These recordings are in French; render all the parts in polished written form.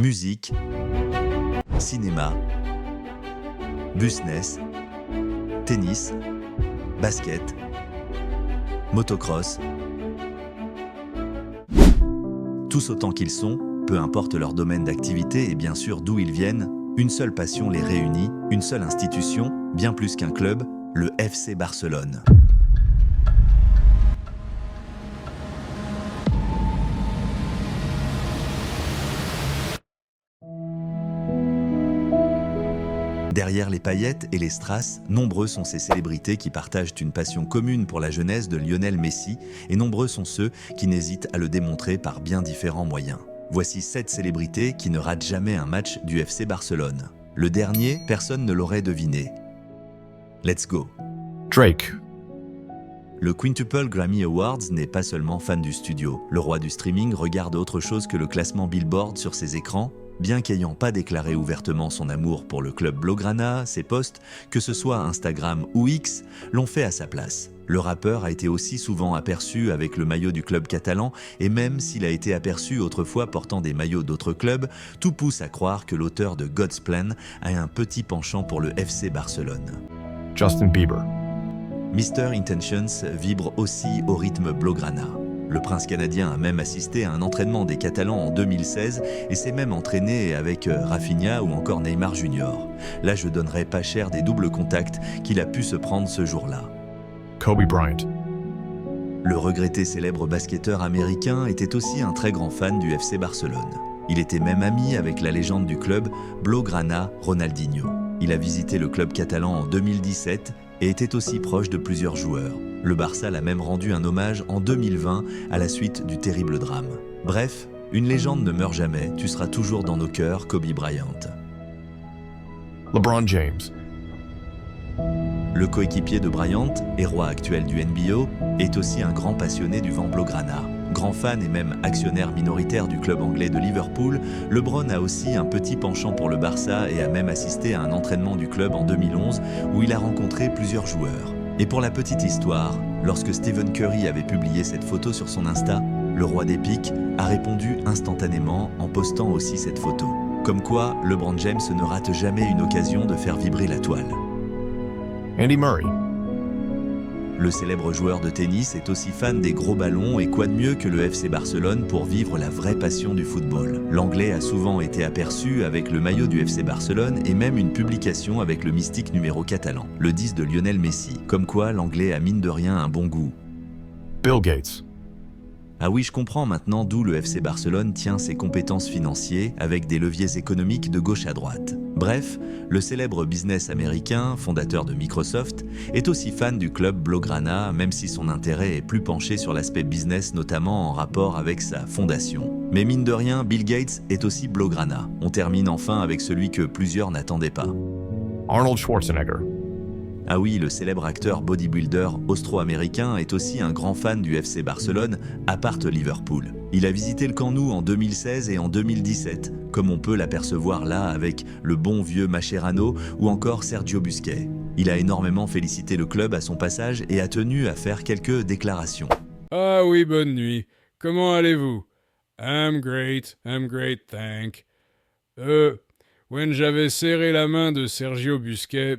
musique, cinéma, business, tennis, basket, motocross. Tous autant qu'ils sont, peu importe leur domaine d'activité et bien sûr d'où ils viennent, une seule passion les réunit, une seule institution, bien plus qu'un club, le FC Barcelone. Derrière les paillettes et les strass, nombreux sont ces célébrités qui partagent une passion commune pour la jeunesse de Lionel Messi et nombreux sont ceux qui n'hésitent à le démontrer par bien différents moyens. Voici 7 célébrités qui ne ratent jamais un match du FC Barcelone. Le dernier, personne ne l'aurait deviné. Let's go. Drake. Le Quintuple Grammy Awards n'est pas seulement fan du studio. Le roi du streaming regarde autre chose que le classement Billboard sur ses écrans. Bien qu'ayant pas déclaré ouvertement son amour pour le club Blaugrana, ses posts, que ce soit Instagram ou X, l'ont fait à sa place. Le rappeur a été aussi souvent aperçu avec le maillot du club catalan et même s'il a été aperçu autrefois portant des maillots d'autres clubs, tout pousse à croire que l'auteur de God's Plan a un petit penchant pour le FC Barcelone. Justin Bieber. Mr. Intentions vibre aussi au rythme Blaugrana. Le prince canadien a même assisté à un entraînement des Catalans en 2016 et s'est même entraîné avec Rafinha ou encore Neymar Junior. Là, je donnerais pas cher des doubles contacts qu'il a pu se prendre ce jour-là. Kobe Bryant. Le regretté célèbre basketteur américain était aussi un très grand fan du FC Barcelone. Il était même ami avec la légende du club Blaugrana, Ronaldinho. Il a visité le club catalan en 2017 et était aussi proche de plusieurs joueurs. Le Barça l'a même rendu un hommage en 2020 à la suite du terrible drame. Bref, une légende ne meurt jamais, tu seras toujours dans nos cœurs, Kobe Bryant. LeBron James. Le coéquipier de Bryant, et roi actuel du NBO, est aussi un grand passionné du vent Blaugrana. Grand fan et même actionnaire minoritaire du club anglais de Liverpool, LeBron a aussi un petit penchant pour le Barça et a même assisté à un entraînement du club en 2011 où il a rencontré plusieurs joueurs. Et pour la petite histoire, lorsque Stephen Curry avait publié cette photo sur son Insta, le roi des piques a répondu instantanément en postant aussi cette photo. Comme quoi, LeBron James ne rate jamais une occasion de faire vibrer la toile. Andy Murray. Le célèbre joueur de tennis est aussi fan des gros ballons et quoi de mieux que le FC Barcelone pour vivre la vraie passion du football. L'Anglais a souvent été aperçu avec le maillot du FC Barcelone et même une publication avec le mystique numéro catalan, le 10 de Lionel Messi. Comme quoi, l'Anglais a mine de rien un bon goût. Bill Gates. Ah oui, je comprends maintenant d'où le FC Barcelone tient ses compétences financières avec des leviers économiques de gauche à droite. Bref, le célèbre business américain, fondateur de Microsoft, est aussi fan du club Blaugrana, même si son intérêt est plus penché sur l'aspect business, notamment en rapport avec sa fondation. Mais mine de rien, Bill Gates est aussi Blaugrana. On termine enfin avec celui que plusieurs n'attendaient pas. Arnold Schwarzenegger. Ah oui, le célèbre acteur bodybuilder austro-américain est aussi un grand fan du FC Barcelone, à part Liverpool. Il a visité le Camp Nou en 2016 et en 2017, comme on peut l'apercevoir là avec le bon vieux Mascherano ou encore Sergio Busquets. Il a énormément félicité le club à son passage et a tenu à faire quelques déclarations. Ah oui, bonne nuit. Comment allez-vous? I'm great, thank. When j'avais serré la main de Sergio Busquets,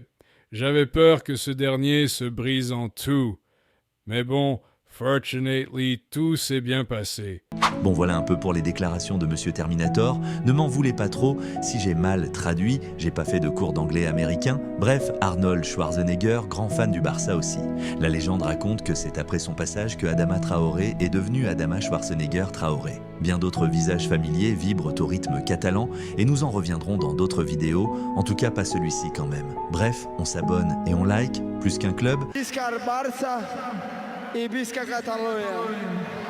j'avais peur que ce dernier se brise en tout. Mais bon, fortunately, tout s'est bien passé. Bon, voilà un peu pour les déclarations de Monsieur Terminator. Ne m'en voulez pas trop si j'ai mal traduit, j'ai pas fait de cours d'anglais américain. Bref, Arnold Schwarzenegger, grand fan du Barça aussi. La légende raconte que c'est après son passage que Adama Traoré est devenu Adama Schwarzenegger Traoré. Bien d'autres visages familiers vibrent au rythme catalan et nous en reviendrons dans d'autres vidéos, en tout cas pas celui-ci quand même. Bref, on s'abonne et on like, plus qu'un club. Visca el Barça y visca Catalunya.